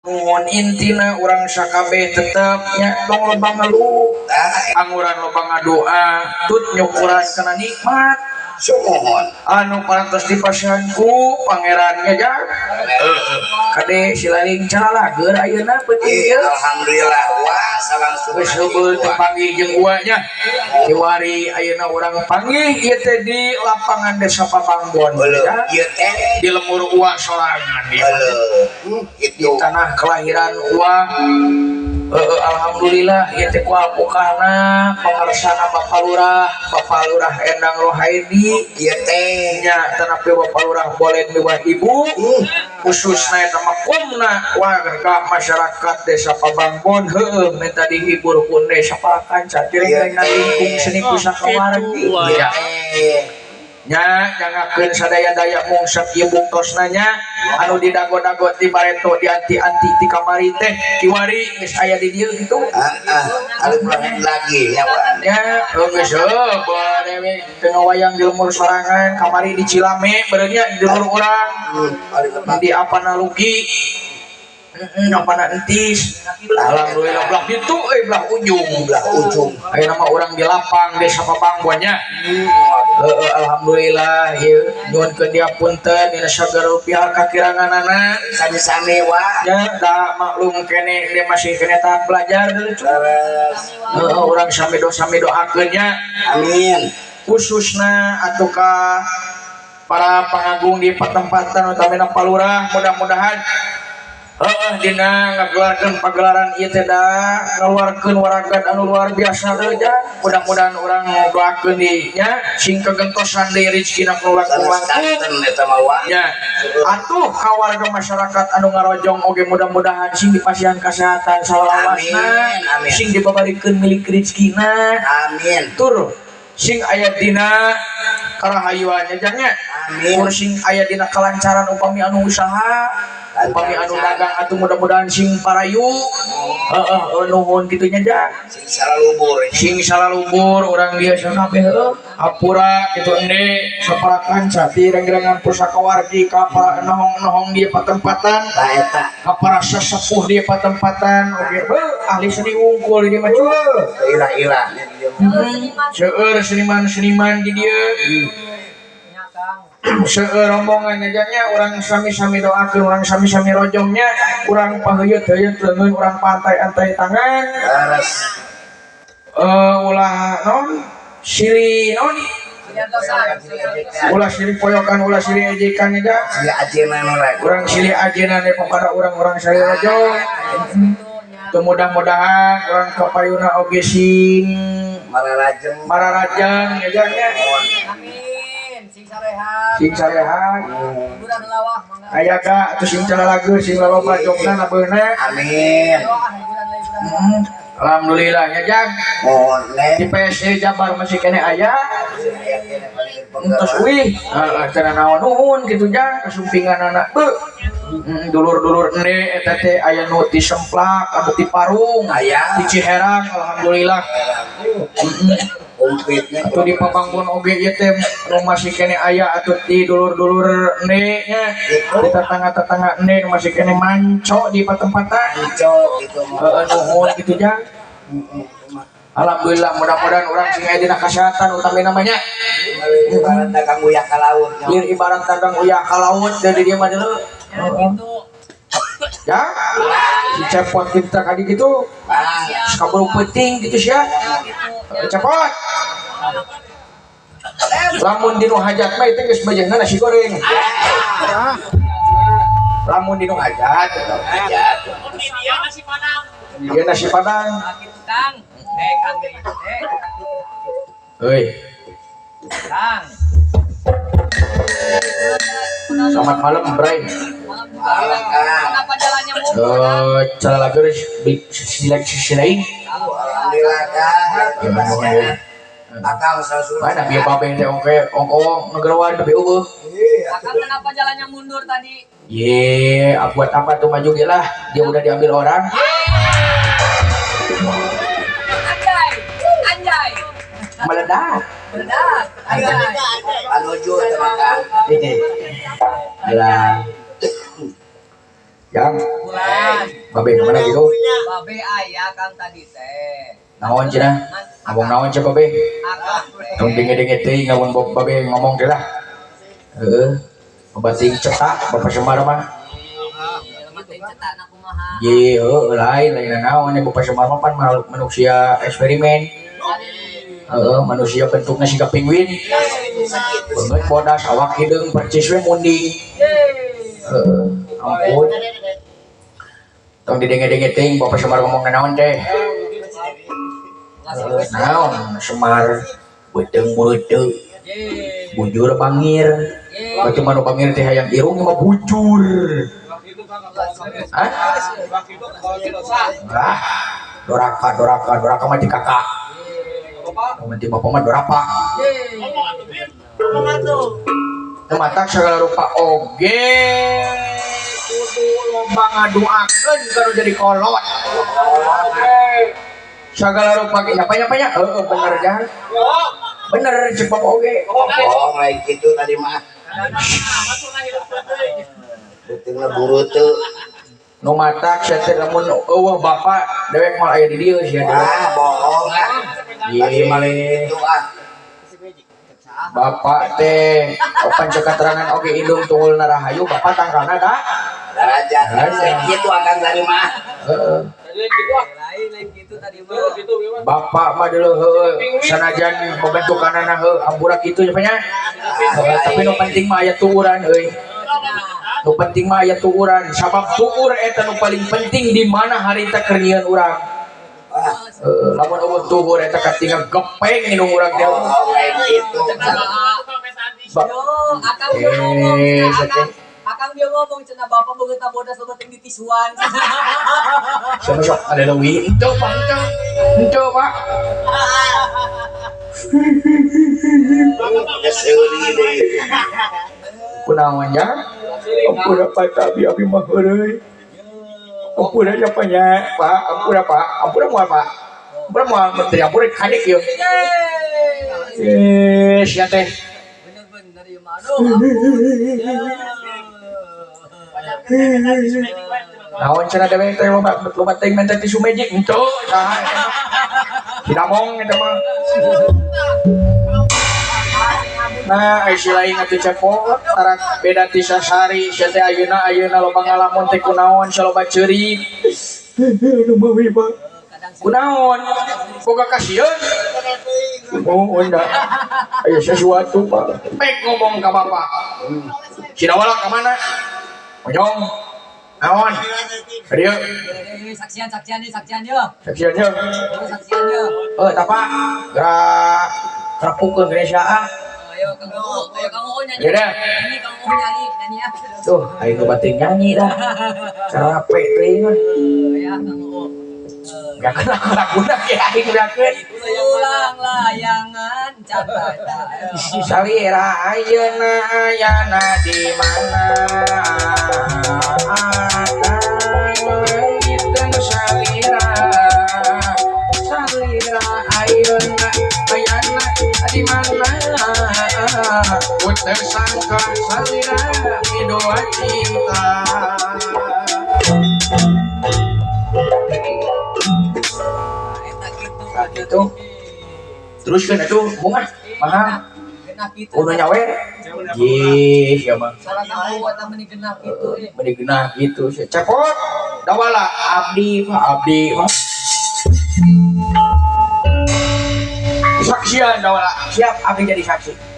nuhun intina urang sakabeh tetepnya dong loba ngeluh anguran loba ngadoa tut nyukuran kana nikmat Sumohon anu parantos dipasihanku pangerannya ja kade silaling calalager ayeuna penting ieu alhamdulillah wah salam geus heubeul teu panggih jeung uanya kiwari ayeuna urang panggih ieu teh di lapangan Desa Papanggon ya ieu teh di lemur uwa sorangan ieu itu tanah kelahiran uang alhamdulillah ieu teh ku apukana pangarsana Bapak Lurah Endang Rohaidi ieu teh nya tanapi Bapak Lurah boleh miwah ibu khususna eta mah kumna warga masyarakat Desa Pabanggon heueuh minta dihibur pun desa pakanca direng lingkung seni pusaka wargi nya jangakeun sadaya-daya mungsep ieu buktosna nya anu didago-dago ti bareto di anti-anti ti kamari teh kiwari geus aya di dieu kitu alif lagi ya nya geus bade we teu ngawayang di lemur sorangan kamari di Cilame beureuh nya di dulur urang di apana Lugi apana entis alhamdulillah belah ditu belah ujung aya nama urang di lapang Desa Papanggon nya alhamdulillah ieu nyuhunkeun diapunten dina sagala rupiah kakiranganana sami-sami wah nya da maklum kene dia masih kene tahap belajar deui urang sami doakeun nya amin khususna atuh ka para pangagung di patempatan utamina Palurah mudah-mudahan dina ngagelarkeun pagelaran ieu teh da ngaluarkeun waragat anu luar biasa deui ja mudah-mudahan urang doakeun di nya sing kagentosan deui rezekina nu langkung eta mah wah nya atuh ka warga masyarakat anu ngarojong oge mudah-mudahan sing dipasihan kesehatan salawasna sing dibabarikeun milik rezekina amin tur sing aya dina karahayuannya jangnya tur sing aya dina kelancaran upami anu usaha upami anu dagang atuh mudah-mudahan sing parayu nuhun kitunya ja sing salalubur urang biasa kabeh apura kitu ende saparakan cati rengrengan pusaka wargi ka para nohong-nohong di patempatan eta ka para sesepuh di patempatan oge ahli seni wungkul di mah ilah seueur seniman-seniman di dieu seueur rombongan janya urang sami-sami doakeun urang sami-sami rojongnya urang paheuyeuh-heuyeuh leungeun urang pantai-antai tangan ulah non silih non ulah silih poyokan ulah silih ejekan nya silih ajeuna urang silih ajeuna teh kepada urang-urang sari rojong mudah-mudahan urang kapayuna oge sing mararajeng nya sing sarehat aya ka atuh sing calalageun sing laloba jogna nabeuna amin alhamdulillah nya jag di PSC Jabar masih kene aya entos wih cenah naon nuhun kitu jag kasumpingan anak dulur-dulur ende eta teh aya nu ti Semplak anu ti Parung aya di Ciherang alhamdulillah atuh di Papanggon oge ieu teh nu masih kene aya atuh di dulur-dulur ende nya di tetangga-tetangga ende nu masih kene manco di patempatan nuhun kitu jah alhamdulillah mudah-mudahan orang sing aya dina kasehatan utami namanya ibarat dagang uyah ka laut lieur ibarat dagang uyah ka laut dari dia mah deuleu ya si cepot kita kadi gitu kabel penting gitu sia cepot lamun dinu hajat mah itu geus bajengna nasi goreng lamun dinu hajat dia nasi padang heuy Kang selamat malam Bray kenapa jalannya mundur calalageun silain alhamdulillah Kang Akang sasul mana bieu babeh teh ongko ngegerwan teh eueuh Akang kenapa jalannya mundur tadi? ye buat apa tuh maju ge lah dia udah diambil orang Anjay meledak menuju teman Kang lah Yang Bulan. babe kemana gitu? Babe ayah Kang tadi teh. Naon cenah? Ngomong naon cek babe? Akang teh. Tong denge-denge teuing ngomong babe ngomong teh lah. Heeh. Bating cetak Bapak Semar mah. Lemah teh cetak na kumaha. Ye, lain naon nya Bapak Semar mah pan manusia eksperimen. Manusia bentuknya siga penguin. Banget bodas awak hideung percis we munding. Ampun. Tong didenge-denge teuing Bapak Semar ngomong naon teh? Naon Semar beuteung beuteung. Bujur bangir. Batu manu bangir teh hayang irung mah bujur. Hah? Ah, doraka mah di kakak. Nanti bapak mah dorapa. Mata segala rupa oge kudu lomba ngaduakeun kalau jadi kolot. Segala rupa nyapa bener jangan. Bener cek bapak oge. Oh, lain gitu tadi mah. Betul buru tuh. Nu matak sia teh lamun eueuh bapak dewek moal aya di dieu sia teh. Bohong ah. Tadi mah lain gitu ah. Bapak teh opan cek keterangan oge indung tunggulna rahayu bapak tanggalna da. Derajat lain gitu akan tadi mah. Heeh. Lain gitu tadi mah. Bapak mah deuleu heueuh sanajan pembentukanana heueuh ampura kitu nya nya. Tapi nu penting mah aya tuuran euy. Nu penting mah aya tuuran sabab tuur eta nu paling penting di mana harita keur nyieun urang. Lamun eueuh tuur eta katingal gepeng indung urang teh. Oh, lain gitu. Yo, akang dia ngomong cenah akang dia ngomong cenah bapak beungeut bodas lo teh di tisuan. Siapa sok ada leuwih ento Pak ento Pak. Keseuli deui. Kunaon nya? Ampura Pak tapi abi mah heureuy. Ampura siapa nya Pak? Ampura Pak. Ampura moal Pak. Ampura moal menteri ampura kadek ieu. Sia teh. Bener-bener ieu mah aduh. Naon cenah dewe teh loba teuing menta tisu magic ento. Sidamong eta mah. Nah, ai lain atuh cepot tarak beda ti sasari sia teh ayeuna loba ngalamun teh kunaon saloba ceurik. Anu mah we Pak. Kunaon? Boga kasieun. Oh, anda. Aya sesuatu Pak. Baik ngomong ka Bapak. Sidawala ka mana? Monyong. Naon? Adieu. Saksian yo. Saksian yeuh. Saksian yo. Tapa gerak terpukeun Indonesia ah. Ayo Kang Oo nyanyi. Ya dah. Ini Kang Oo nyanyi ya. Tuh, aing nu bating nyanyi dah. Capek teuing mah. Ya Kang Oo. Gak kenal laguna ge aing beakeun. Ulang layangan catatan. Salira ayeuna ayana di mana? Itu salira ayeuna ayana di mana? Puter sangka salira doa cinta. Gitu. Teruskan itu bunga mahal. Genah kitu. Udah nyawer. Ye, ya mah. Salah tahu eta meni genah kitu Meni genah gitu. Cepot. Dawala abdi Pak. Saksian dawala. Siap abdi jadi saksi.